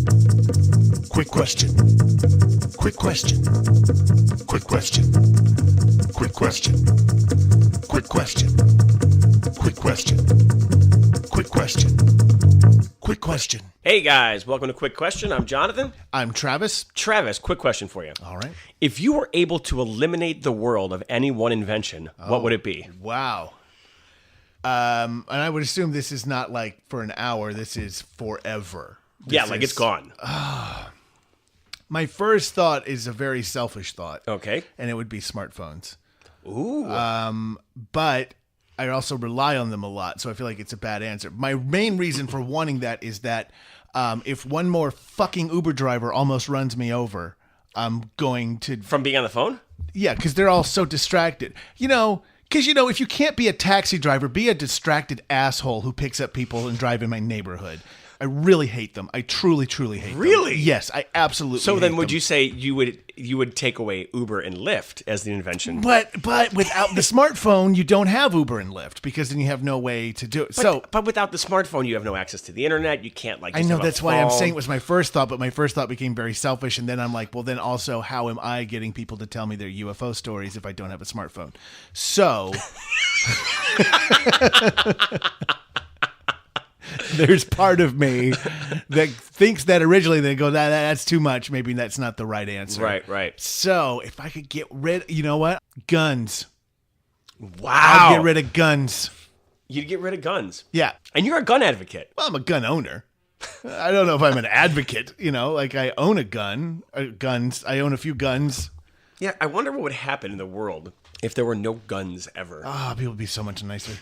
Quick question. Quick question. Quick question. Quick question. Quick question. Quick question. Quick question. Quick question. Hey guys, welcome to Quick Question. I'm Jonathan. I'm Travis. Travis, quick question for you. All right. If you were able to eliminate the world of any one invention, what would it be? Wow. And I would assume this is not like for an hour. This is forever. It's gone. My first thought is a very selfish thought. Okay. And it would be smartphones. Ooh. But I also rely on them a lot, so I feel like it's a bad answer. My main reason for wanting that is that if one more fucking Uber driver almost runs me over, I'm going to... From being on the phone? Yeah, because they're all so distracted. Because, if you can't be a taxi driver, be a distracted asshole who picks up people and drive in my neighborhood. I really hate them. I truly, truly hate them. Really? Yes, I absolutely hate them. So then would you say you would take away Uber and Lyft as the invention? But without the smartphone, you don't have Uber and Lyft because then you have no way to do it. But without the smartphone, you have no access to the internet. You can't I know, that's why I'm saying it was my first thought, but my first thought became very selfish. And then I'm like, well, then also, how am I getting people to tell me their UFO stories if I don't have a smartphone? So... There's part of me that thinks that originally they go, that's too much. Maybe that's not the right answer. Right. So if I could get rid, you know what? Guns. Wow. I'd get rid of guns. You'd get rid of guns. Yeah. And you're a gun advocate. Well, I'm a gun owner. I don't know if I'm an advocate, like I own a gun, guns. I own a few guns. Yeah. I wonder what would happen in the world if there were no guns ever. People would be so much nicer.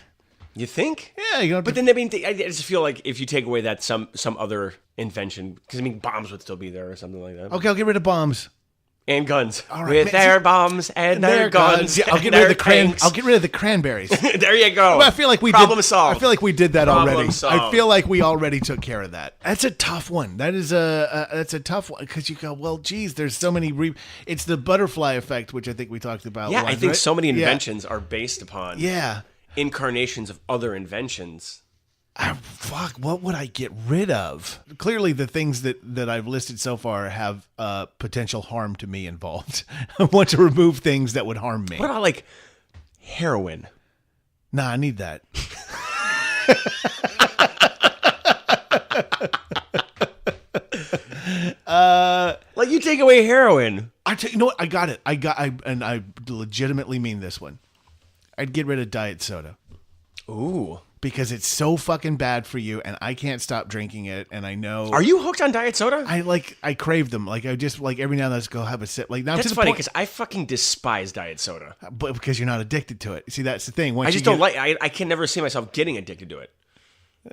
You think? Yeah, but then I just feel like if you take away that some other invention, because bombs would still be there or something like that. Okay, I'll get rid of bombs and guns. All right, with their bombs and their guns. Yeah, I'll get rid of the I'll get rid of the cranberries. There you go. Well, I feel like we Problem did. solved. I feel like we did that already. Solved. I feel like we already took care of that. That's a tough one. That's a tough one because you go, well, geez, there's so many. It's the butterfly effect, which I think we talked about. Yeah, I think right? so many inventions are based upon. Yeah. Incarnations of other inventions. Fuck, what would I get rid of? Clearly, the things that I've listed so far have potential harm to me involved. I want to remove things that would harm me. What about, like, heroin? Nah, I need that. Like, you take away heroin. You know what? I got it. And I legitimately mean this one. I'd get rid of diet soda. Ooh. Because it's so fucking bad for you, and I can't stop drinking it, and I know... Are you hooked on diet soda? I crave them. Like, I just, every now and then, let's go have a sip. Like, now That's funny, because I fucking despise diet soda. But because you're not addicted to it. See, that's the thing. I just don't like... I can never see myself getting addicted to it.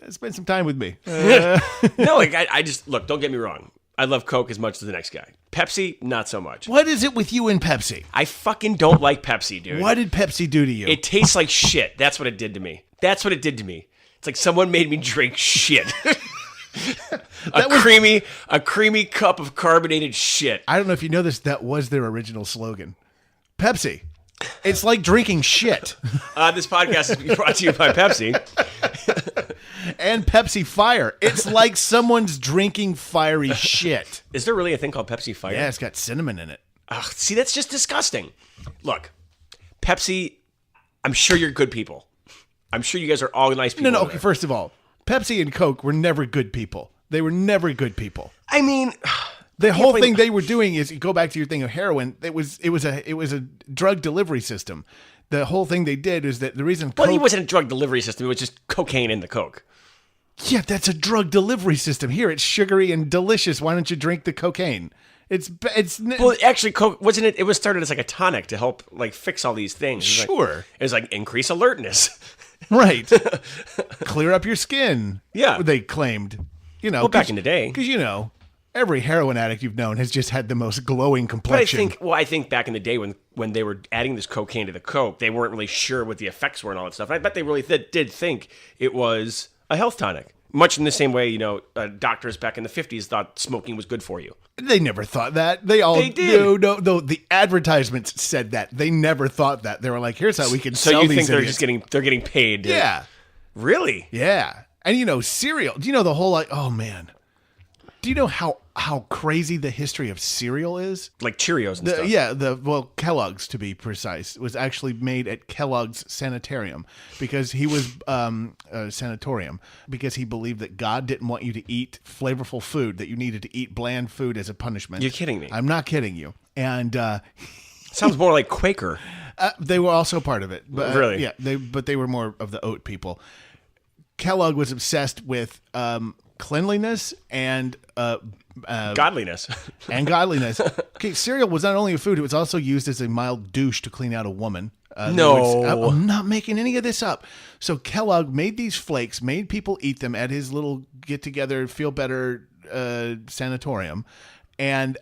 Spend some time with me. No, I just... Look, don't get me wrong. I love Coke as much as the next guy. Pepsi, not so much. What is it with you and Pepsi? I fucking don't like Pepsi, dude. What did Pepsi do to you? It tastes like shit. That's what it did to me. That's what it did to me. It's like someone made me drink shit. A creamy cup of carbonated shit. I don't know if you know this. That was their original slogan. Pepsi. It's like drinking shit. This podcast is brought to you by Pepsi. And Pepsi Fire. It's like someone's drinking fiery shit. Is there really a thing called Pepsi Fire? Yeah, it's got cinnamon in it. Ugh, see, that's just disgusting. Look, Pepsi, I'm sure you're good people. I'm sure you guys are all nice people. No, okay, first of all, Pepsi and Coke were never good people. They were never good people. I mean... The whole thing they were doing is, you go back to your thing of heroin, it was a drug delivery system. The whole thing they did is that the reason Coke... Well, it wasn't a drug delivery system. It was just cocaine in the Coke. Yeah, that's a drug delivery system. Here, it's sugary and delicious. Why don't you drink the cocaine? Well, actually, Coke wasn't it? It was started as like a tonic to help fix all these things. Sure, it was like increase alertness, right? Clear up your skin. Yeah, they claimed. Back in the day, because every heroin addict you've known has just had the most glowing complexion. But I think back in the day when they were adding this cocaine to the Coke, they weren't really sure what the effects were and all that stuff. I bet they really did think it was a health tonic. Much in the same way, doctors back in the 50s thought smoking was good for you. They never thought that. They did. No. The advertisements said that. They never thought that. They were like, "Here's how we can sell these." So you think they're getting paid? Yeah. Really? Yeah. And cereal. Do you know the whole oh man, Do you know how crazy the history of cereal is? Like Cheerios and stuff. Yeah, Kellogg's, to be precise, was actually made at Kellogg's Sanitarium because he was sanatorium because he believed that God didn't want you to eat flavorful food, that you needed to eat bland food as a punishment. You're kidding me. I'm not kidding you. And sounds more like Quaker. They were also part of it. But, really? Yeah, they were more of the oat people. Kellogg was obsessed with cleanliness and godliness. And godliness. Okay, cereal was not only a food; it was also used as a mild douche to clean out a woman. No, I'm not making any of this up. So Kellogg made these flakes, made people eat them at his little get-together, feel better sanatorium, and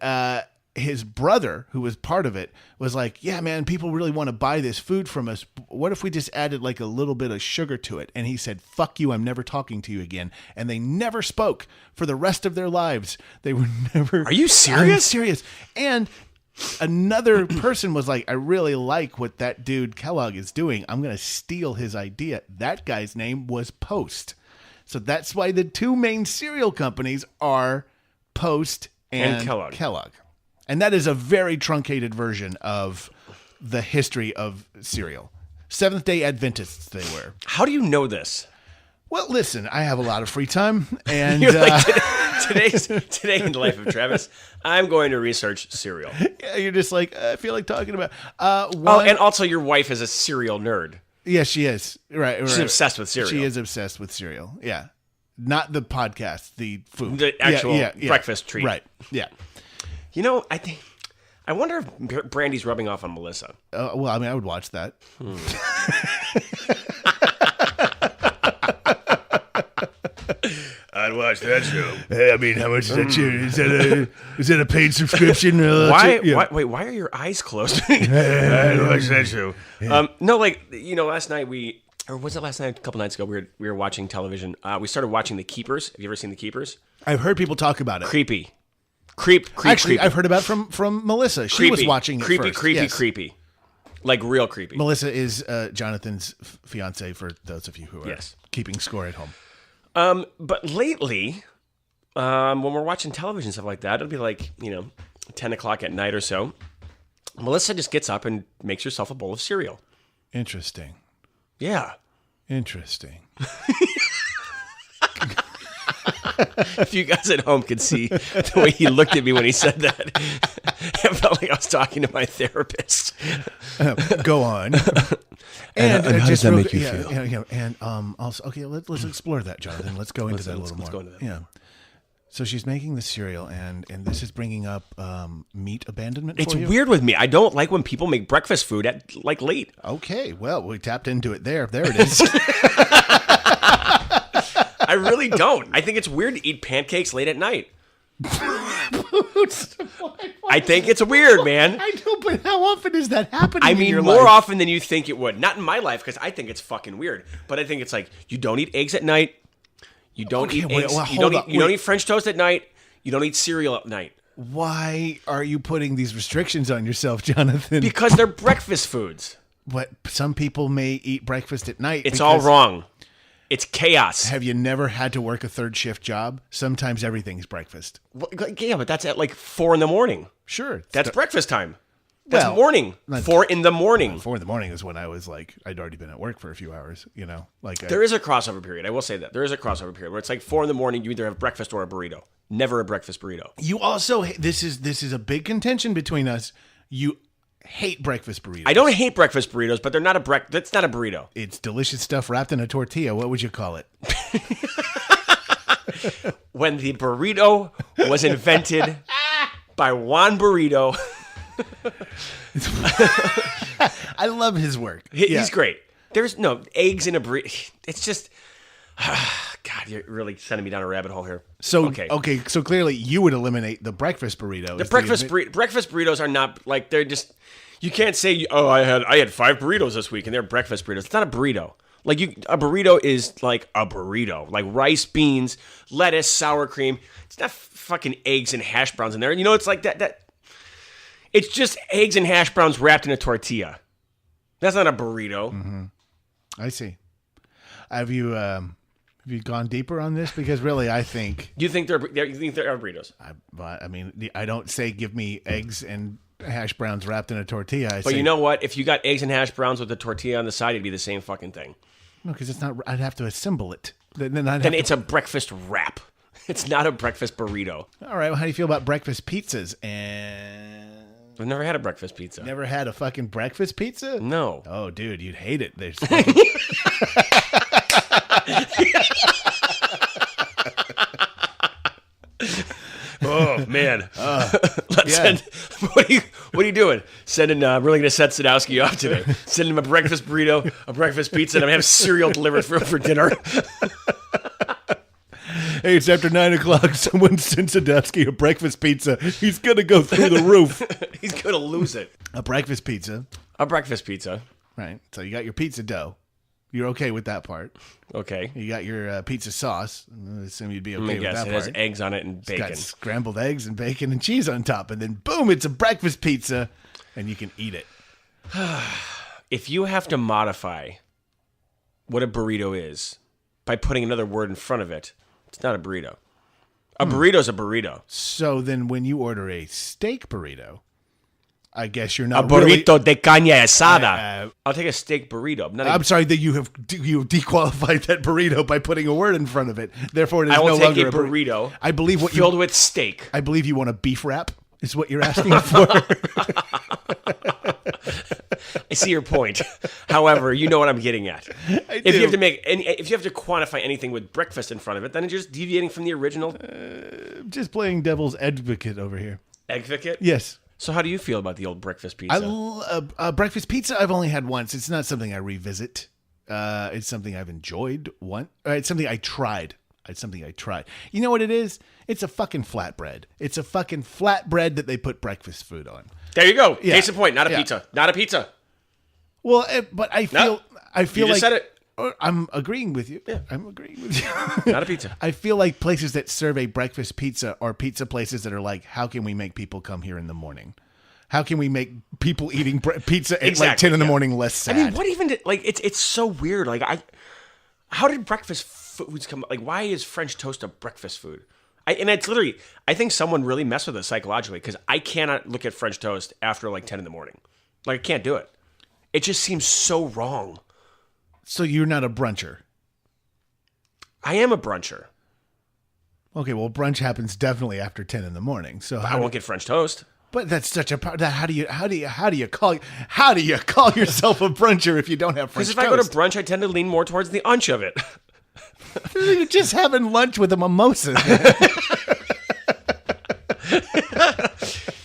his brother, who was part of it, was like, yeah, man, people really want to buy this food from us. What if we just added like a little bit of sugar to it? And he said, fuck you, I'm never talking to you again. And they never spoke for the rest of their lives. They were never... Are you serious? I'm serious. And another person was like, I really like what that dude Kellogg is doing. I'm going to steal his idea. That guy's name was Post. So that's why the two main cereal companies are Post and Kellogg. And that is a very truncated version of the history of cereal. Seventh-day Adventists they were. How do you know this? Well, listen, I have a lot of free time, and You're like, today in the life of Travis, I'm going to research cereal. Yeah, you're just like, I feel like talking about. And also your wife is a cereal nerd. Yeah, she is. Right, she's obsessed with cereal. She is obsessed with cereal. Yeah, not the podcast, the food, the actual breakfast treat. Right. Yeah. You know, I wonder if Brandy's rubbing off on Melissa. Well, I mean, I would watch that. I'd watch that show. I mean, how much is that show? Is that a paid subscription? Why are your eyes closed? I'd watch that show. Yeah. No, last night or was it last night? A couple nights ago, we were watching television. We started watching The Keepers. Have you ever seen The Keepers? I've heard people talk about it. Creepy. Actually, I've heard about it from Melissa. She was watching it first. Creepy. Like real creepy. Melissa is Jonathan's fiance, for those of you who are keeping score at home. But lately, when we're watching television, stuff like that, it'll be like, 10 o'clock at night or so. Melissa just gets up and makes herself a bowl of cereal. Interesting. Yeah. Interesting. If you guys at home could see the way he looked at me when he said that, it felt like I was talking to my therapist. Go on. And how does that make you feel? Yeah, and also, okay, let's explore that, Jonathan. Let's go into that a little more. Let's go into that. Yeah. So she's making the cereal, and this is bringing up meat abandonment. It's for you? weird with me. I don't like when people make breakfast food at late. Okay, well, we tapped into it there. There it is. I really don't. I think it's weird to eat pancakes late at night. I think it's weird, man. I know, but how often is that happening? I mean, in your more life? often than you think it would. Not in my life, because I think it's fucking weird. But I think it's like you don't eat eggs at night. You don't eat eggs. You don't eat French toast at night. You don't eat cereal at night. Why are you putting these restrictions on yourself, Jonathan? Because they're breakfast foods. But some people may eat breakfast at night. It's all wrong. It's chaos. Have you never had to work a third shift job? Sometimes everything's breakfast. Well, yeah, but that's at like 4 a.m. Sure. That's breakfast time. That's morning. 4 a.m. 4 a.m. is when I was like, I'd already been at work for a few hours, There is a crossover period. I will say that. There is a crossover period where it's like 4 a.m. you either have breakfast or a burrito. Never a breakfast burrito. You also, this is a big contention between us. You hate breakfast burritos. I don't hate breakfast burritos, but they're not that's not a burrito. It's delicious stuff wrapped in a tortilla. What would you call it? When the burrito was invented by Juan Burrito. I love his work. He's great. There's no eggs in a burrito. It's just... God, you're really sending me down a rabbit hole here. So so clearly you would eliminate the breakfast burrito. The breakfast burritos are not like they're just. You can't say, "Oh, I had 5 burritos this week and they're breakfast burritos." It's not a burrito. Like a burrito is like a burrito, like rice, beans, lettuce, sour cream. It's not fucking eggs and hash browns in there. It's like that. It's just eggs and hash browns wrapped in a tortilla. That's not a burrito. Mm-hmm. I see. Have you Have you gone deeper on this? Because really, I think You think they're burritos? I mean, I don't say give me eggs and hash browns wrapped in a tortilla. But you know what? If you got eggs and hash browns with the tortilla on the side, it'd be the same fucking thing. no, because it's not. I'd have to assemble it. Then It's a breakfast wrap. It's not a breakfast burrito. All right. Well, how do you feel about breakfast pizzas? And I've never had a breakfast pizza. never had a fucking breakfast pizza? No. Oh, dude, you'd hate it. There's. Oh man. Let's send. What are you doing? Sending. Really gonna set Sadowski off today. Send him a breakfast burrito, a breakfast pizza, and I'm gonna have cereal delivered for dinner. Hey, it's after 9 o'clock. Someone sent Sadowski a breakfast pizza. He's gonna go through the roof. He's gonna lose it. A breakfast pizza. A breakfast pizza. Right. So you got your pizza dough. You're okay with that part. Okay. You got your pizza sauce. I assume you'd be okay with Yes, that it part. has eggs on it and It's bacon. got scrambled eggs and bacon and cheese on top. And then, boom, it's a breakfast pizza. And you can eat it. If you have to modify what a burrito is by putting another word in front of it, it's not a burrito. A burrito's a burrito. So then when you order a steak burrito, I guess you're A not burrito de caña asada. I'll take a steak burrito. I'm sorry that you have dequalified that burrito by putting a word in front of it. Therefore, it is I will no take longer a burrito. I believe what filled with steak. I believe you want a beef wrap. Is what you're asking for. I see your point. However, you know what I'm getting at. If you have to if you have to quantify anything with breakfast in front of it, then it's just deviating from the original. Just playing devil's advocate over here. Advocate? Yes. So how do you feel about the old breakfast pizza? Breakfast pizza I've only had once. It's not something I revisit. It's something I've enjoyed once. It's something I tried. You know what it is? It's a fucking flatbread. It's a fucking flatbread that they put breakfast food on. There you go. Yeah. Case in point. Not a Yeah. pizza. Not a pizza. Well, but I feel You just said it. I'm agreeing with you. Yeah. I'm agreeing with you. Not a pizza. I feel like places that serve a breakfast pizza are pizza places that are like, how can we make people come here in the morning? How can we make people eating pizza at like 10 in the morning less sad? I mean, what even it's so weird. Like how did breakfast foods come? Like, why is French toast a breakfast food? And it's literally, I think someone really messed with us psychologically because I cannot look at French toast after like 10 in the morning. Like, I can't do it. It just seems so wrong. So you're not a bruncher? I am a bruncher. Okay, well, brunch happens definitely after 10 in the morning. So I won't get French toast. But that's such a how do you call yourself a bruncher if you don't have French Because toast? if I go to brunch, I tend to lean more towards the unch of it. You're just having lunch with a mimosa.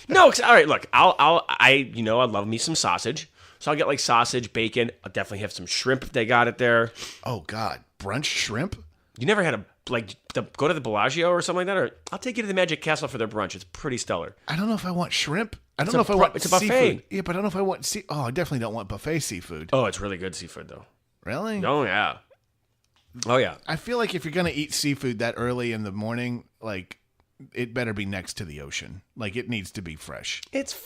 No, all right. Look, I love me some sausage, so I'll get like sausage, bacon. I'll definitely have some shrimp if they got it there. Oh God, brunch shrimp? You never had go to the Bellagio or something like that, or I'll take you to the Magic Castle for their brunch. It's pretty stellar. I don't know if I want shrimp. I don't know if I want it's a buffet. seafood. Yeah, but I don't know if I want I definitely don't want buffet seafood. Oh, it's really good seafood though. Really? Oh yeah. Oh yeah. I feel like if you're gonna eat seafood that early in the morning, like it better be next to the ocean. Like it needs to be fresh. It's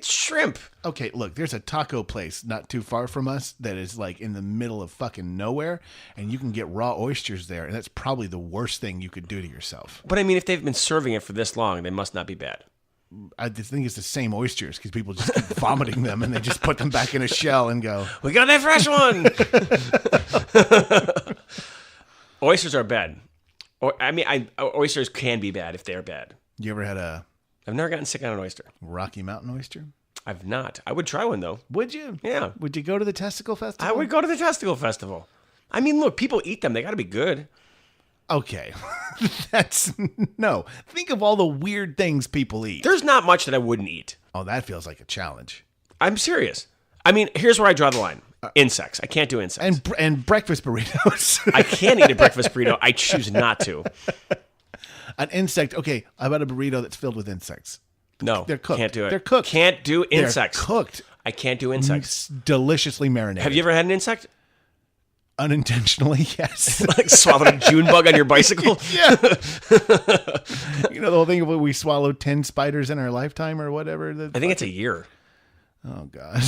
shrimp. Okay, look, there's a taco place not too far from us that is like in the middle of fucking nowhere, and you can get raw oysters there, and that's probably the worst thing you could do to yourself. But I mean, if they've been serving it for this long, they must not be bad. I just think it's the same oysters because people just keep vomiting them and they just put them back in a shell and go, "We got that fresh one." Oysters are bad. Oysters can be bad if they're bad. You ever had a I've never gotten sick on an oyster. Rocky Mountain oyster? I've not. I would try one though. Would you? Yeah. Would you go to the Testicle Festival? I would go to the Testicle Festival. I mean, look, people eat them. They got to be good. Okay. No. Think of all the weird things people eat. There's not much that I wouldn't eat. Oh, that feels like a challenge. I'm serious. I mean, here's where I draw the line. Insects. I can't do insects. And breakfast burritos. I can eat a breakfast burrito. I choose not to. An insect. Okay, how about a burrito that's filled with insects? No, They're cooked. Can't do it. They're cooked. Can't do insects. They're cooked. I can't do insects. Deliciously marinated. Have you ever had an insect? Unintentionally, yes. Like swallowed a June bug on your bicycle? Yeah. You know the whole thing of when we swallowed 10 spiders in our lifetime or whatever? I think it's a year. Oh, God.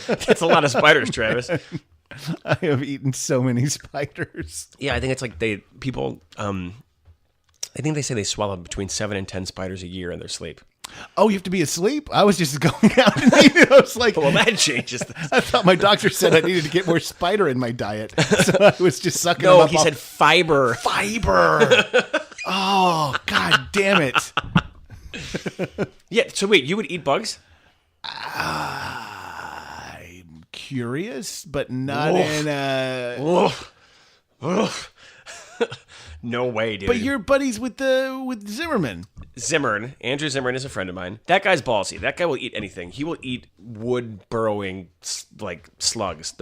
That's a lot of spiders, Travis. I have eaten so many spiders. Yeah, I think it's like I think they say they swallow between 7 and 10 spiders a year in their sleep. Oh, you have to be asleep? I was just going out and eating. I was like, well, that changes things. I thought my doctor said I needed to get more spider in my diet. So I was just sucking them No, up. he said fiber. Fiber. Oh, God damn it. Yeah, so wait, you would eat bugs? I'm curious, but not Oof. in a... Oof. Oof. No way, dude. But you're buddies with Zimmerman. Andrew Zimmern is a friend of mine. That guy's ballsy. That guy will eat anything. He will eat wood burrowing like slugs.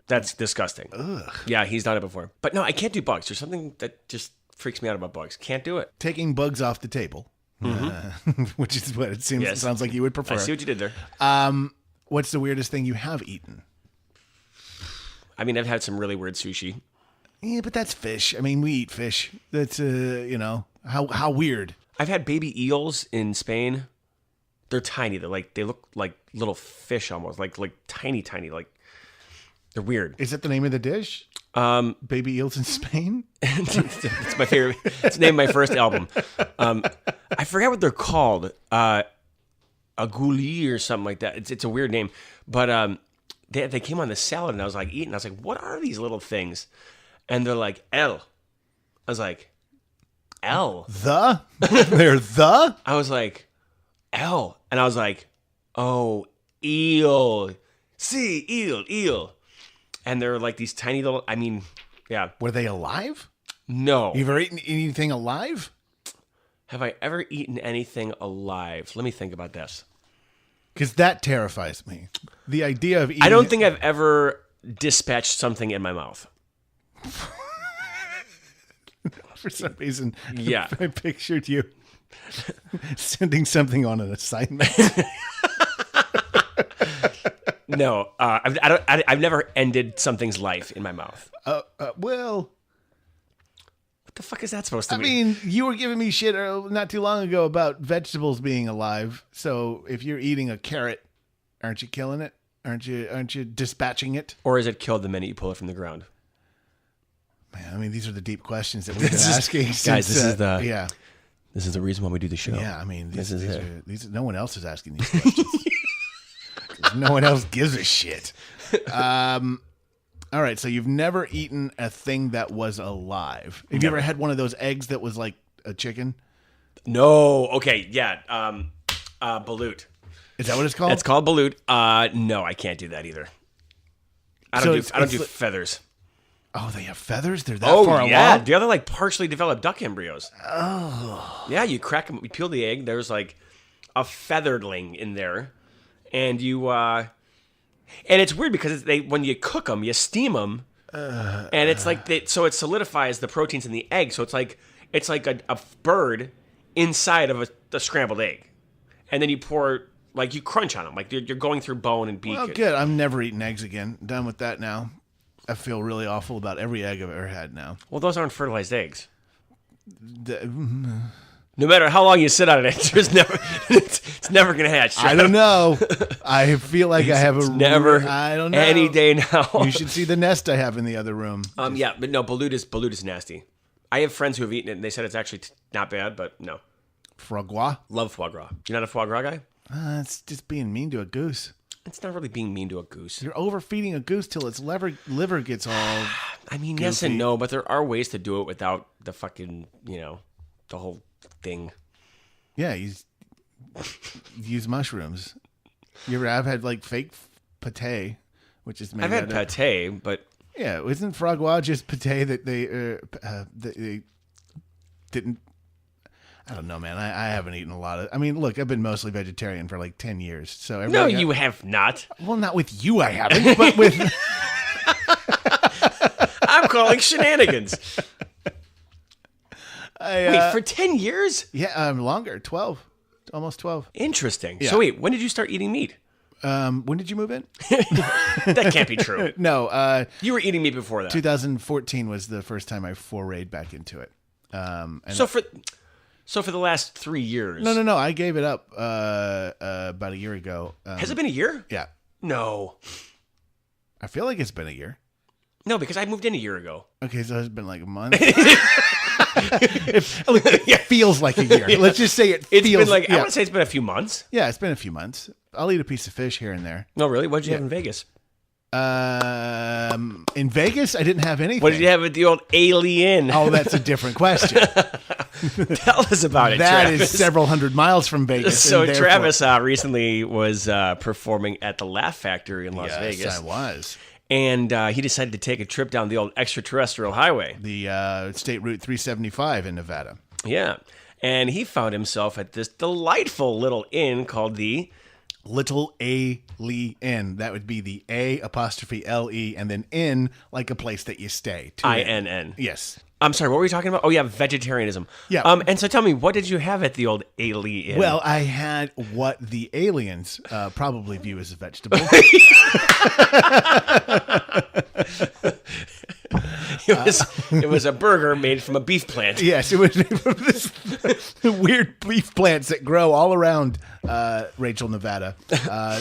That's disgusting. Ugh. Yeah, he's done it before. But no, I can't do bugs. There's something that just freaks me out about bugs. Can't do it. Taking bugs off the table, which is what it seems. Yes. It sounds like you would prefer. I see what you did there. What's the weirdest thing you have eaten? I mean, I've had some really weird sushi. Yeah, but that's fish. I mean, we eat fish. That's how weird. I've had baby eels in Spain. They're tiny. They look like little fish almost, like tiny, like they're weird. Is that the name of the dish? Baby eels in Spain. It's my favorite. It's the name of my first album. I forget what they're called. Aguli or something like that. It's a weird name, but they came on the salad and I was like eating. I was like, what are these little things? And they're like, L. I was like, L. The? They're the? I was like, L. And I was like, oh, eel. See, eel. And they're like these tiny little, I mean, yeah. Were they alive? No. You've ever eaten anything alive? Have I ever eaten anything alive? Let me think about this. Because that terrifies me. The idea of eating... I don't think I've ever dispatched something in my mouth. For some reason, yeah, I pictured you sending something on an assignment. No, I've never ended something's life in my mouth. Well, what the fuck is that supposed to mean? I mean, you were giving me shit not too long ago about vegetables being alive. So if you're eating a carrot, aren't you killing it? Aren't you dispatching it? Or is it killed the minute you pull it from the ground? Man, I mean, these are the deep questions that we've been asking. Guys, this is the reason why we do the show. Yeah, I mean, these no one else is asking these questions. No one else gives a shit. All right, so you've never eaten a thing that was alive. Have you ever had one of those eggs that was like a chicken? No. Okay, yeah. Balut. Is that what it's called? It's called balut. No, I can't do that either. I don't do feathers. Oh, they have feathers? They're that far along? Yeah. The other like partially developed duck embryos. Oh. Yeah, you crack them, you peel the egg, there's like a featherling in there. And you and it's weird because when you cook them, you steam them. And it's like so it solidifies the proteins in the egg. So it's like a bird inside of a scrambled egg. And then you pour like you crunch on them, like you're going through bone and beak. Well, good. I'm never eating eggs again. I'm done with that now. I feel really awful about every egg I've ever had now. Well, those aren't fertilized eggs. No matter how long you sit on it, it's never going to hatch. I don't know. I feel like I have I don't know. Any day now. You should see the nest I have in the other room. Yeah, but no, balut is nasty. I have friends who have eaten it, and they said it's actually not bad, but no. Foie gras? Love foie gras. You're not a foie gras guy? It's just being mean to a goose. It's not really being mean to a goose. You're overfeeding a goose till its liver gets all I mean, goofy. Yes and no, but there are ways to do it without the fucking, the whole thing. Yeah, use mushrooms. I've had like fake pate, which is made I've had pate, but... Yeah, isn't foie gras just pate that they didn't... I don't know, man. I haven't eaten a lot of... I mean, look, I've been mostly vegetarian for like 10 years. So no, you have not. Well, not with you, I haven't, but with... I'm calling shenanigans. Wait, for 10 years? Yeah, longer. 12. Almost 12. Interesting. Yeah. So wait, when did you start eating meat? When did you move in? That can't be true. No. You were eating meat before that. 2014 was the first time I forayed back into it. So for the last 3 years? No. I gave it up about a year ago. Has it been a year? Yeah. No. I feel like it's been a year. No, because I moved in a year ago. Okay, so it's been like a month. It feels like a year. Yeah. Let's just say it feels. It's been like, I want to say it's been a few months. Yeah, it's been a few months. I'll eat a piece of fish here and there. No, really? What did you have in Vegas? In Vegas, I didn't have anything. What did you have at the old Alien? Oh, that's a different question. Tell us about it, That Travis. is several hundred miles from Vegas. So Travis recently was performing at the Laugh Factory in Las Vegas. Yes, I was. And he decided to take a trip down the old extraterrestrial highway. The State Route 375 in Nevada. Yeah. And he found himself at this delightful little inn called the Little A Lee Inn. That would be the A''LE and then inn, like a place that you stay. INN. Yes. I'm sorry, what were we talking about? Oh, yeah, vegetarianism. Yeah. And so tell me, what did you have at the old A''LE Inn? Well, I had what the aliens probably view as a vegetable. It was a burger made from a beef plant. Yes, it was from this weird beef plants that grow all around Rachel, Nevada.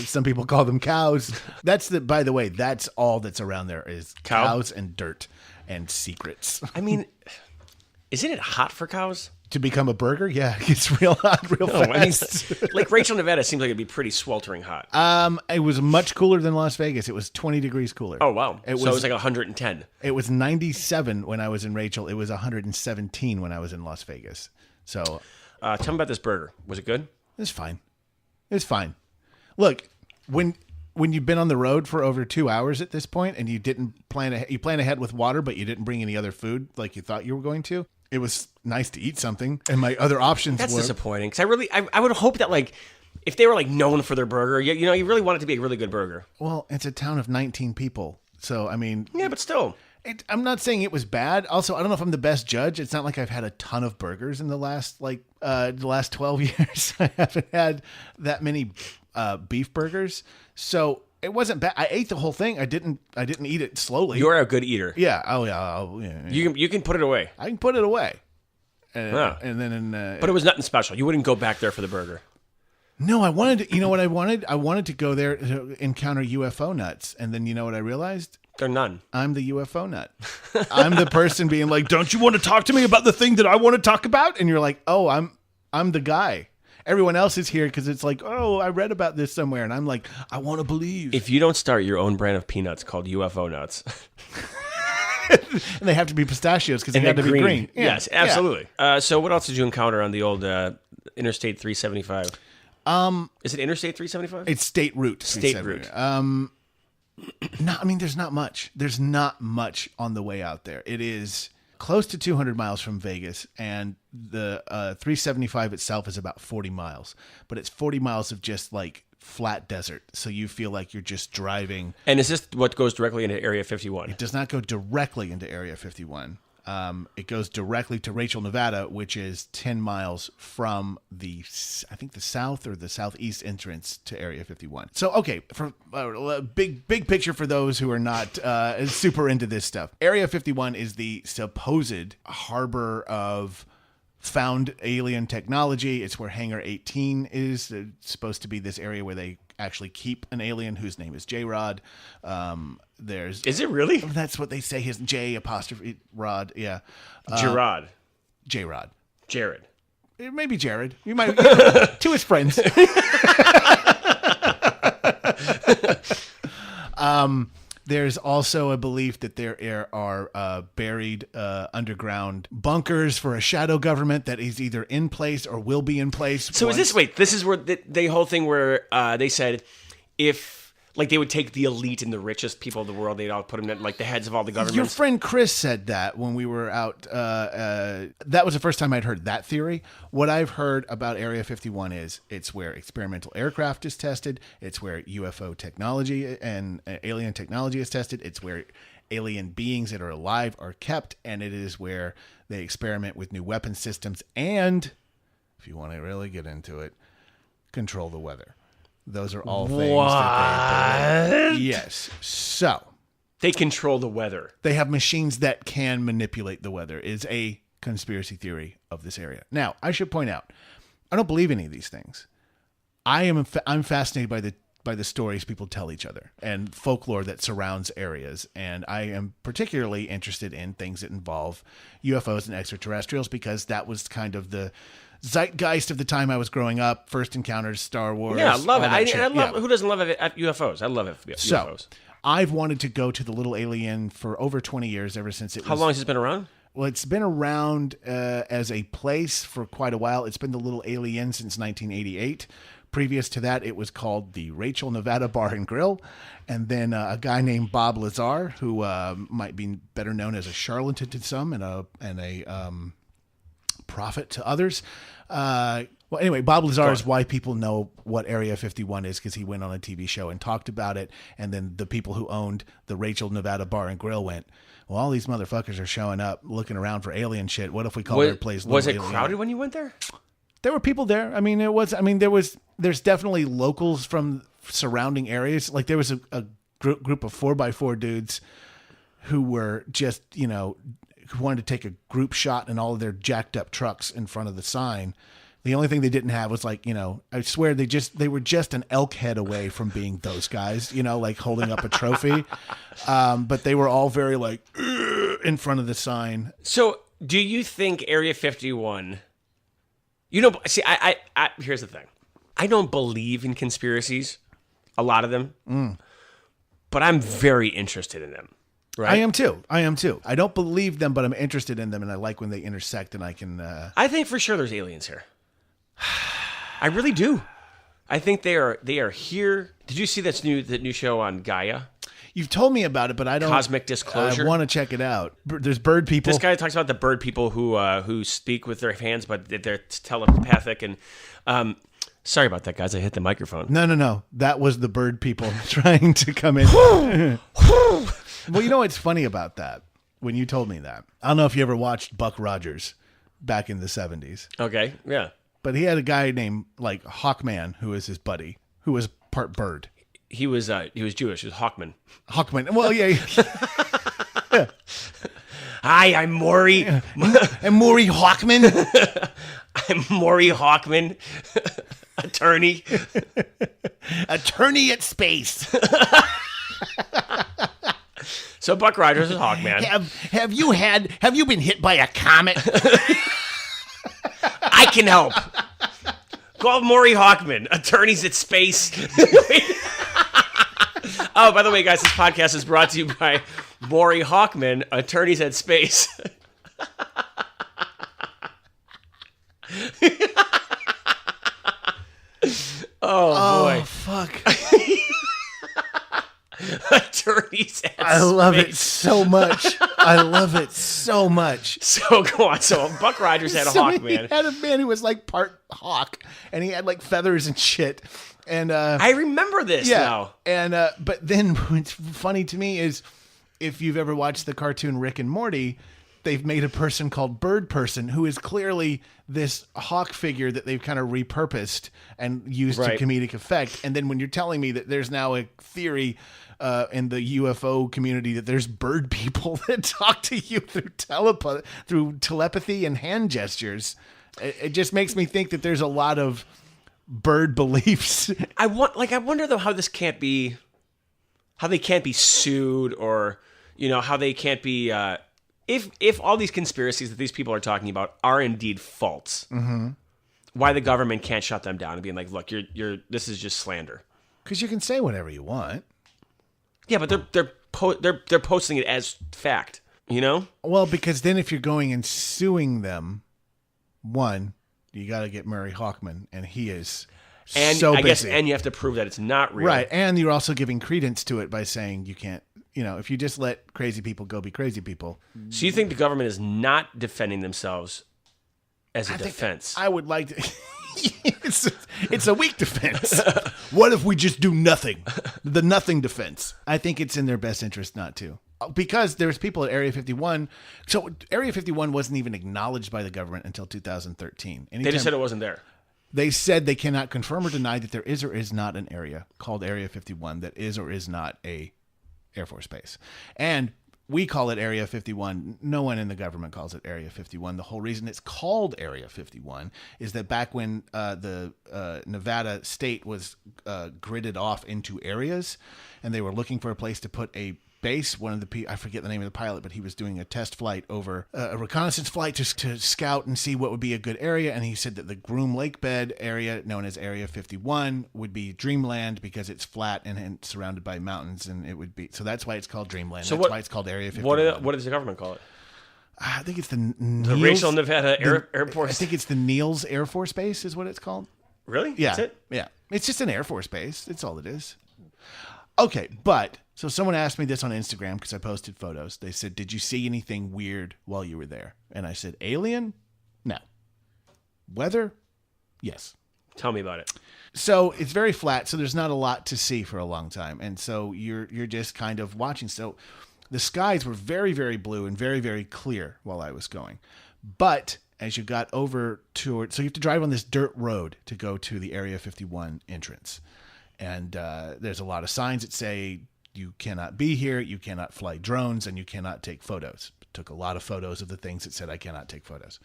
Some people call them cows. By the way, that's all that's around there is cows and dirt and secrets. I mean, isn't it hot for cows? To become a burger? Yeah, it gets real hot real fast. I mean, like Rachel, Nevada seems like it'd be pretty sweltering hot. It was much cooler than Las Vegas. It was 20 degrees cooler. Oh, wow. So it was like 110. It was 97 when I was in Rachel. It was 117 when I was in Las Vegas. So, tell me about this burger. Was it good? It's fine. It's fine. Look, when you've been on the road for over 2 hours at this point and you didn't you plan ahead with water, but you didn't bring any other food like you thought you were going to, it was nice to eat something. And my other options That's were disappointing. Because I would hope that, like, if they were, like, known for their burger, you really want it to be a really good burger. Well, it's a town of 19 people. So, I mean... Yeah, but still. I'm not saying it was bad. Also, I don't know if I'm the best judge. It's not like I've had a ton of burgers in the last 12 years. I haven't had that many beef burgers. So it wasn't bad. I ate the whole thing. I didn't eat it slowly. You're a good eater. Yeah. Oh yeah. Yeah. You can put it away. I can put it away. Huh. And then but it was nothing special. You wouldn't go back there for the burger. No, I wanted to, you know what I wanted? I wanted to go there to encounter UFO nuts. And then you know what I realized? They're none. I'm the UFO nut. I'm the person being like, "Don't you want to talk to me about the thing that I want to talk about?" And you're like, "Oh, I'm the guy." Everyone else is here because it's like, "Oh, I read about this somewhere," and I'm like, "I want to believe." If you don't start your own brand of peanuts called UFO nuts, and they have to be pistachios because they have to be green. Yeah. Yes, absolutely. Yeah. So, what else did you encounter on the old Interstate 375? Is it Interstate 375? It's State Route. State Route. No, I mean, there's not much. There's not much on the way out there. It is close to 200 miles from Vegas, and the 375 itself is about 40 miles. But it's 40 miles of just like flat desert, so you feel like you're just driving. And is this what goes directly into Area 51? It does not go directly into Area 51. It goes directly to Rachel, Nevada, which is 10 miles from the south or the southeast entrance to Area 51. So, okay, for big picture for those who are not super into this stuff. Area 51 is the supposed harbor of found alien technology. It's where Hangar 18 is. It's supposed to be this area where they actually keep an alien whose name is J-Rod. Is it really? That's what they say. His J''Rod. Yeah. Gerard. J-Rod. Jared. Maybe Jared. You might to his friends. There's also a belief that there are buried underground bunkers for a shadow government that is either in place or will be in place. So this is where the whole thing where they said if like they would take the elite and the richest people of the world, they'd all put them at like the heads of all the governments. Your friend Chris said that when we were out. That was the first time I'd heard that theory. What I've heard about Area 51 is it's where experimental aircraft is tested. It's where UFO technology and alien technology is tested. It's where alien beings that are alive are kept. And it is where they experiment with new weapon systems. And if you want to really get into it, control the weather. Those are all things that they believe. Yes. So they control the weather. They have machines that can manipulate the weather. Is a conspiracy theory of this area. Now, I should point out, I don't believe any of these things. I'm fascinated by the stories people tell each other and folklore that surrounds areas. And I am particularly interested in things that involve UFOs and extraterrestrials because that was kind of the zeitgeist of the time I was growing up. First encounters, Star Wars. Yeah, I love it. I love who doesn't love UFOs? I love it. So, UFOs. I've wanted to go to the Little Alien for over 20 years, ever since it was... How long has it been around? Well, it's been around as a place for quite a while. It's been the Little Alien since 1988. Previous to that, it was called the Rachel Nevada Bar and Grill. And then a guy named Bob Lazar, who might be better known as a charlatan to some and a prophet to others. Well, anyway, Bob Lazar is why people know what Area 51 is, because he went on a TV show and talked about it. And then the people who owned the Rachel Nevada Bar and Grill went, well, all these motherfuckers are showing up looking around for alien shit. What if we call their place Little Alien? Was it crowded when you went there? There were people there. I mean, there's definitely locals from surrounding areas. Like there was a group of 4x4 dudes who were just, who wanted to take a group shot in all of their jacked up trucks in front of the sign. The only thing they didn't have was I swear they were just an elk head away from being those guys, like holding up a trophy. But they were all very in front of the sign. So do you think Area 51, see, I here's the thing. I don't believe in conspiracies, a lot of them, but I'm very interested in them. Right? I am too. I don't believe them, but I'm interested in them, and I like when they intersect, and I can... I think for sure there's aliens here. I really do. I think they are here. Did you see that new show on Gaia? You've told me about it, but I don't... Cosmic Disclosure. I want to check it out. There's bird people. This guy talks about the bird people who speak with their hands, but they're telepathic. And sorry about that, guys. I hit the microphone. No. That was the bird people trying to come in. Well, you know what's funny about that? When you told me that, I don't know if you ever watched Buck Rogers back in the 70s. Okay, yeah. But he had a guy named Hawkman, who was his buddy, who was part bird. He was Jewish. He was Hawkman. Hawkman. Well, yeah. Yeah. Hi, I'm Maury. I'm Maury Hawkman. I'm Maury Hawkman, attorney. Attorney at space. So Buck Rogers is Hawkman. Have you been hit by a comet? I can help. Call Maury Hawkman, attorneys at space. Oh, by the way, guys, this podcast is brought to you by Maury Hawkman, attorneys at space. Oh, boy. Fuck. Attorneys at space. I love it so much. So go on. So Buck Rogers had a Hawkman. He had a man who was part hawk, and he had feathers and shit. And I remember this now. And but then what's funny to me is if you've ever watched the cartoon Rick and Morty, they've made a person called Bird Person who is clearly this hawk figure that they've kind of repurposed and used to comedic effect. And then when you're telling me that there's now a theory in the UFO community that there's bird people that talk to you through telepathy and hand gestures, it just makes me think that there's a lot of bird beliefs. I wonder though how they can't be sued, or how they can't be if all these conspiracies that these people are talking about are indeed false. Mm-hmm. Why the government can't shut them down and being like, look, this is just slander. Because you can say whatever you want. Yeah, but they're posting it as fact. Well, because then if you're going and suing them, one, you got to get Murray Hawkman, and he is so busy. And you have to prove that it's not real. Right, and you're also giving credence to it by saying you can't, if you just let crazy people go be crazy people. So you think the government is not defending themselves as a defense? I would like to... It's a weak defense. What if we just do nothing? The nothing defense. I think it's in their best interest not to. Because there's people at Area 51. So Area 51 wasn't even acknowledged by the government until 2013. They just said it wasn't there. They said they cannot confirm or deny that there is or is not an area called Area 51 that is or is not a Air Force base. And we call it Area 51. No one in the government calls it Area 51. The whole reason it's called Area 51 is that back when the Nevada state was gridded off into areas and they were looking for a place to put a base, one of the I forget the name of the pilot, but he was doing a test flight over a reconnaissance flight to scout and see what would be a good area, and he said that the Groom Lake Bed area, known as Area 51, would be dreamland because it's flat and surrounded by mountains, and it would be so that's why it's called dreamland. So that's why it's called Area 51. What does the government call it? I think it's the Rachel Nevada Air Force. I think it's the Niels Air Force Base is what it's called. Really? Yeah. That's it? Yeah. It's just an Air Force base. That's all it is. Okay, but so someone asked me this on Instagram because I posted photos. They said, "Did you see anything weird while you were there?" And I said, "Alien? No. Weather? Yes." Tell me about it. So it's very flat, so there's not a lot to see for a long time, and so you're just kind of watching. So the skies were very, very blue and very, very clear while I was going, but as you got over so you have to drive on this dirt road to go to the Area 51 entrance. And there's a lot of signs that say you cannot be here, you cannot fly drones, and you cannot take photos. Took a lot of photos of the things that said I cannot take photos.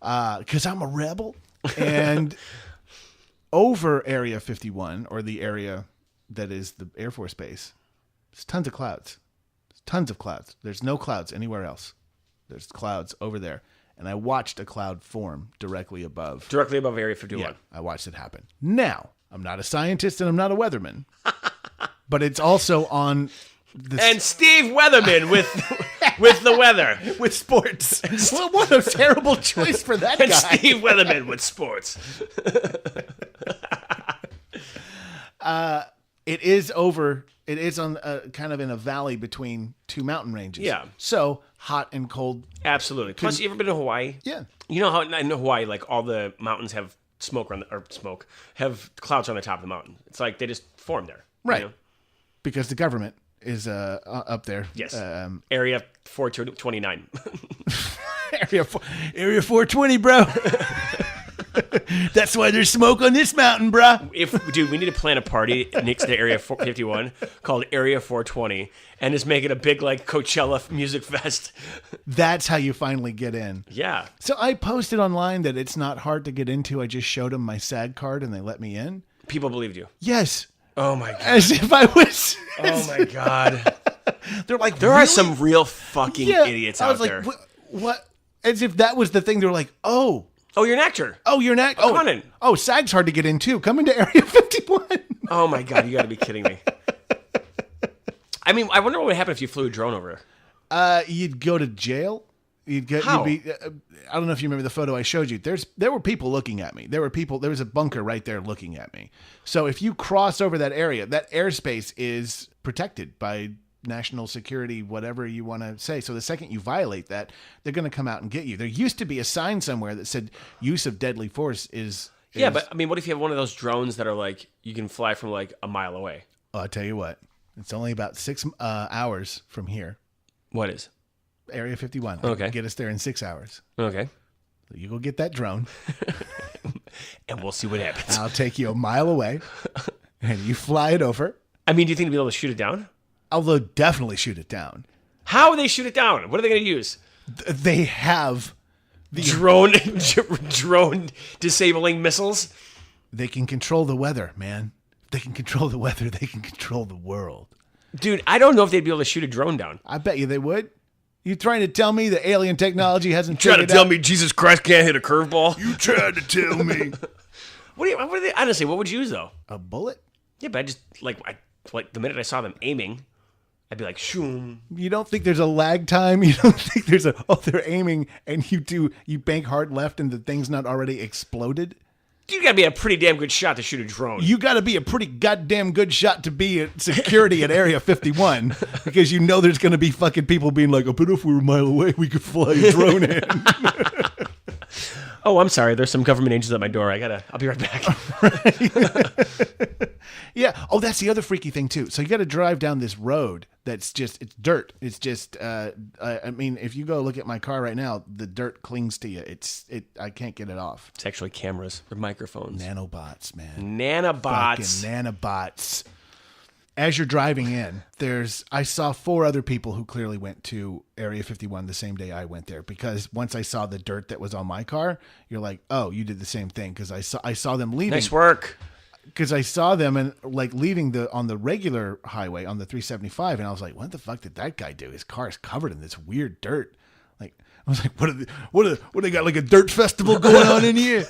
Because I'm a rebel. And over Area 51, or the area that is the Air Force Base, there's tons of clouds. Tons of clouds. There's no clouds anywhere else. There's clouds over there. And I watched a cloud form directly above. Directly above Area 51. Yeah, I watched it happen. Now, I'm not a scientist and I'm not a weatherman, but it's also on the... And Steve Weatherman with the weather. With sports. Well, what a terrible choice for that guy. And Steve Weatherman with sports. It is on kind of in a valley between two mountain ranges. Yeah. So hot and cold. Absolutely. Plus, you ever been to Hawaii? Yeah. You know how in Hawaii, like all the mountains have have clouds on the top of the mountain. It's like they just form there. Right. You know? Because the government is up there. Yes. Area 429. Area 420, bro. That's why there's smoke on this mountain, bro. Dude, we need to plan a party next to Area 51 called Area 420 and just make it a big like Coachella music fest. That's how you finally get in. Yeah. So I posted online that it's not hard to get into. I just showed them my SAG card and they let me in. People believed you. Yes. Oh my god. As if I was. Oh my god. They're like, there really? Are some real fucking idiots out there. I was like, what? As if that was the thing. They're like, oh, you're an actor. Oh, you're an actor. Come on in. Oh, SAG's hard to get in too. Come into Area 51. Oh my god, you got to be kidding me. I mean, I wonder what would happen if you flew a drone over. You'd go to jail. How? I don't know if you remember the photo I showed you. There were people looking at me. There was a bunker right there looking at me. So if you cross over that area, that airspace is protected by national security, whatever you want to say. So the second you violate that, they're going to come out and get you. There used to be a sign somewhere that said use of deadly force is... Yeah, but I mean, what if you have one of those drones that are like, you can fly from like a mile away? I'll tell you what. It's only about 6 hours from here. What is? Area 51. Okay. Get us there in 6 hours. Okay. So you go get that drone. And we'll see what happens. I'll take you a mile away and you fly it over. I mean, do you think you'll be able to shoot it down? Although definitely shoot it down. How would they shoot it down? What are they going to use? They have the drone disabling missiles. They can control the weather, man. They can control the weather. They can control the world. Dude, I don't know if they'd be able to shoot a drone down. I bet you they would. You trying to tell me that alien technology hasn't figured out? You trying to tell me Jesus Christ can't hit a curveball? You tried to tell me. What are they? Honestly, what would you use though? A bullet? Yeah, but I just like the minute I saw them aiming, I'd be like, shoom. You don't think there's a lag time? You don't think there's they're aiming and you bank hard left and the thing's not already exploded? You gotta be a pretty damn good shot to shoot a drone. You gotta be a pretty goddamn good shot to be at security at Area 51 because you know there's gonna be fucking people being like, oh, but if we were a mile away, we could fly a drone in. Oh, I'm sorry. There's some government agents at my door. I'll be right back. Yeah. Oh, that's the other freaky thing too. So you got to drive down this road it's dirt. It's just, I mean, if you go look at my car right now, the dirt clings to you. I can't get it off. It's actually cameras or microphones. Nanobots, man. Nanobots. Fucking nanobots. as you're driving in, I saw 4 other people who clearly went to Area 51 the same day I went there, because once I saw the dirt that was on my car, you're like, oh, you did the same thing, because I saw them leaving. Nice work. Because I saw them and like leaving on the regular highway on the 375, and I was like, what the fuck did that guy do? His car is covered in this weird dirt. Like, I was like, what they got, like a dirt festival going on in here?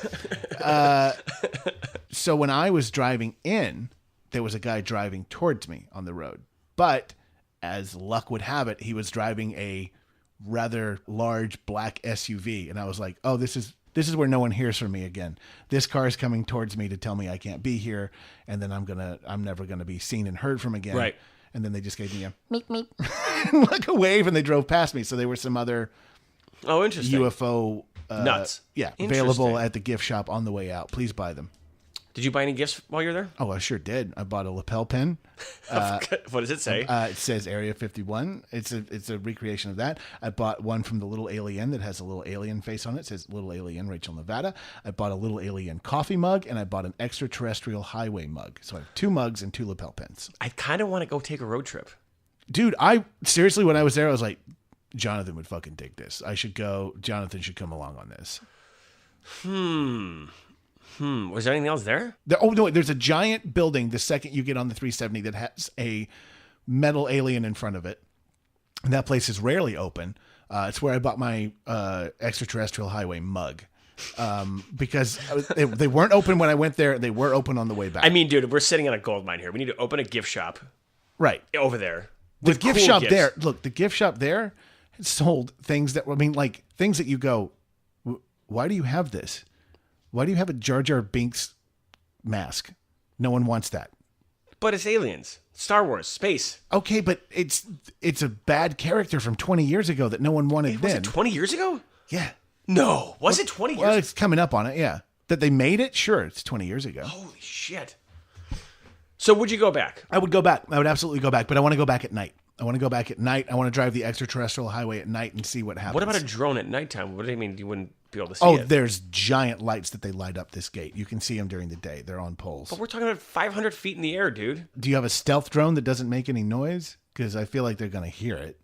So when I was driving in, there was a guy driving towards me on the road. But as luck would have it, he was driving a rather large black SUV. And I was like, oh, this is where no one hears from me again. This car is coming towards me to tell me I can't be here. And then I'm never going to be seen and heard from again. Right. And then they just gave me a meep, meep. like a wave, and they drove past me. So there were some other interesting UFO nuts. Yeah, available at the gift shop on the way out. Please buy them. Did you buy any gifts while you're there? Oh, I sure did. I bought a lapel pin. What does it say? It says Area 51. It's a recreation of that. I bought one from the Little Alien that has a little alien face on it. It says Little Alien, Rachel, Nevada. I bought a Little Alien coffee mug, and I bought an extraterrestrial highway mug. So I have 2 mugs and 2 lapel pins. I kind of want to go take a road trip. Dude, I seriously, when I was there, I was like, Jonathan would fucking dig this. I should go. Jonathan should come along on this. Was there anything else there? No, there's a giant building the second you get on the 370 that has a metal alien in front of it. And that place is rarely open. It's where I bought my extraterrestrial highway mug. Because they weren't open when I went there. They were open on the way back. I mean, dude, we're sitting on a gold mine here. We need to open a gift shop. Right. Over there. The gift shop there. Look, the gift shop there sold things that, I mean, like things that you go, why do you have this? Why do you have a Jar Jar Binks mask? No one wants that. But it's aliens. Star Wars. Space. Okay, but it's a bad character from 20 years ago that no one wanted then. Was it 20 years ago? Yeah. No. Was it 20 years ago? Well, it's coming up on it, yeah. That they made it? Sure, it's 20 years ago. Holy shit. So would you go back? I would go back. I would absolutely go back, but I want to go back at night. I want to go back at night. I want to drive the extraterrestrial highway at night and see what happens. What about a drone at nighttime? What do you mean you wouldn't be able to see it? Oh, there's giant lights that they light up this gate. You can see them during the day. They're on poles. But we're talking about 500 feet in the air, dude. Do you have a stealth drone that doesn't make any noise? Because I feel like they're going to hear it.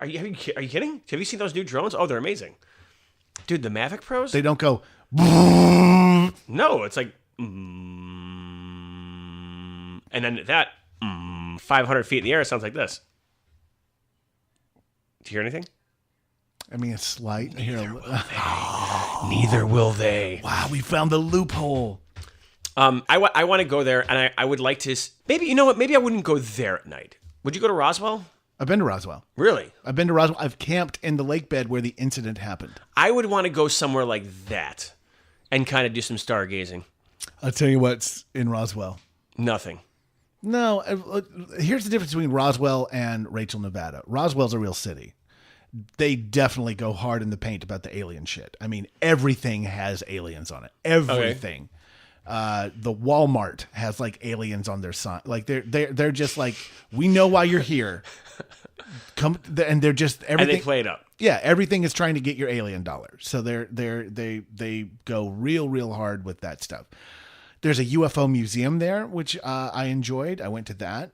Are you kidding? Have you seen those new drones? Oh, they're amazing. Dude, the Mavic Pros? They don't go... No, it's like... and then that 500 feet in the air sounds like this. Do you hear anything? I mean, it's slight. Neither will they. Wow, we found the loophole. I want to go there, and I would like to... Maybe, you know what? Maybe I wouldn't go there at night. Would you go to Roswell? I've been to Roswell. Really? I've been to Roswell. I've camped in the lake bed where the incident happened. I would want to go somewhere like that and kind of do some stargazing. I'll tell you what's in Roswell. Nothing. No, here's the difference between Roswell and Rachel, Nevada. Roswell's a real city. They definitely go hard in the paint about the alien shit. I mean, everything has aliens on it. Everything. Okay. The Walmart has like aliens on their sign. Like they're just like, we know why you're here. Come, and they're just everything. And they play it up. Yeah, everything is trying to get your alien dollars. So they go real hard with that stuff. There's a UFO museum there, which I enjoyed. I went to that.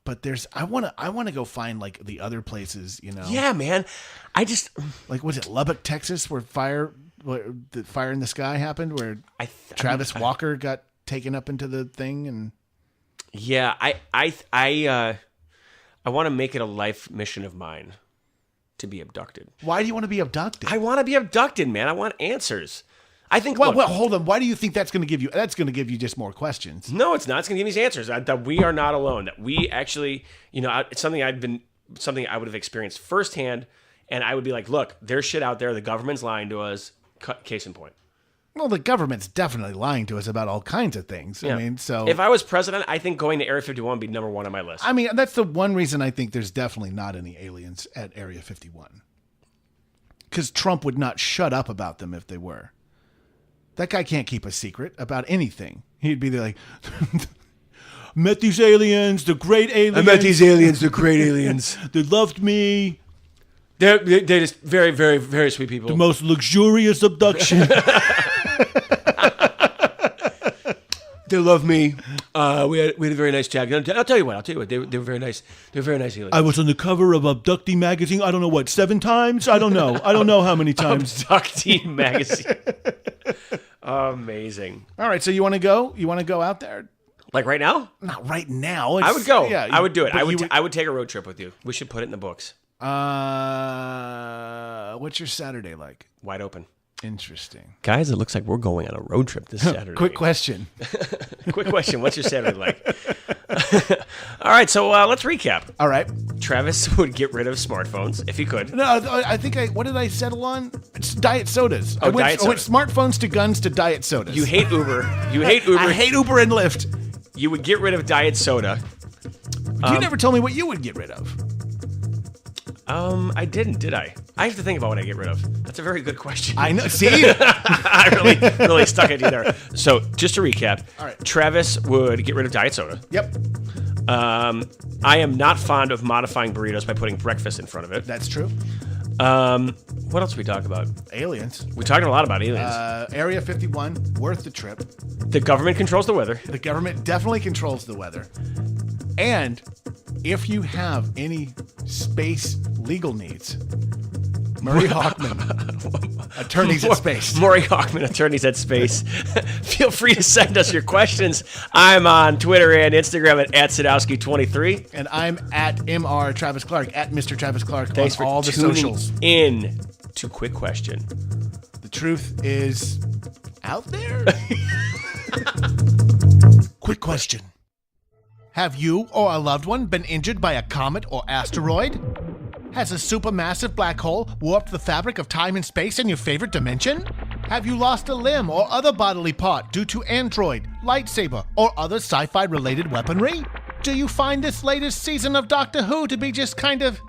But I want to go find like the other places, you know. Yeah, man. I just like, was it Lubbock, Texas, where the fire in the sky happened, where Travis Walker got taken up into the thing, and yeah, I want to make it a life mission of mine to be abducted. Why do you want to be abducted? I want to be abducted, man. I want answers. I think. Well, hold on. Why do you think that's going to give you? That's going to give you just more questions. No, it's not. It's going to give me these answers. That we are not alone. That we actually, you know, it's something I would have experienced firsthand, and I would be like, look, there's shit out there. The government's lying to us. Case in point. Well, the government's definitely lying to us about all kinds of things. Yeah. I mean, so if I was president, I think going to Area 51 would be number one on my list. I mean, that's the one reason I think there's definitely not any aliens at Area 51, because Trump would not shut up about them if they were. That guy can't keep a secret about anything. He'd be there like, met these aliens, the great aliens. I met these aliens, the great aliens. They loved me. They're just very, very, very sweet people. The most luxurious abduction. They love me. We had a very nice tag. I'll tell you what. They were very nice. They were very nice aliens. I was on the cover of Abductee magazine. I don't know what, 7 times. I don't know how many times. Abductee magazine. Amazing. All right, so you want to go? You want to go out there? Like right now? Not right now. I would go. Yeah, I would do it. I would take a road trip with you. We should put it in the books. What's your Saturday like? Wide open. Interesting. Guys, it looks like we're going on a road trip this Saturday. Quick question. Quick question. What's your Saturday like? All right, so let's recap. All right. Travis would get rid of smartphones if he could. No, I think what did I settle on? It's diet sodas. Oh, diet sodas. I went smartphones to guns to diet sodas. You hate Uber. You hate Uber. I hate Uber and Lyft. You would get rid of diet soda. You never told me what you would get rid of. I didn't, did I? I have to think about what I get rid of. That's a very good question. I know. See? I really stuck at you there. So, just to recap. All right. Travis would get rid of diet soda. Yep. I am not fond of modifying burritos by putting breakfast in front of it. That's true. What else did we talk about? Aliens. We talked a lot about aliens. Area 51, worth the trip. The government controls the weather. The government definitely controls the weather. And if you have any space legal needs, Murray Hawkman, attorneys at space. Murray Hawkman, attorneys at space. Feel free to send us your questions. I'm on Twitter and Instagram at Sadowski23. And I'm at Mr. Travis Clark, at Mr. Travis Clark. Thanks on for all the tuning socials. in to Quick Question. The truth is out there. Quick question. Have you or a loved one been injured by a comet or asteroid? Has a supermassive black hole warped the fabric of time and space in your favorite dimension? Have you lost a limb or other bodily part due to android, lightsaber, or other sci-fi related weaponry? Do you find this latest season of Doctor Who to be just kind of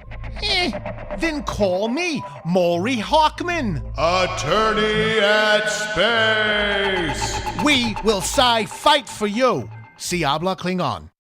Then call me Maury Hawkman, attorney at space. We will fight for you. Si habla Klingon.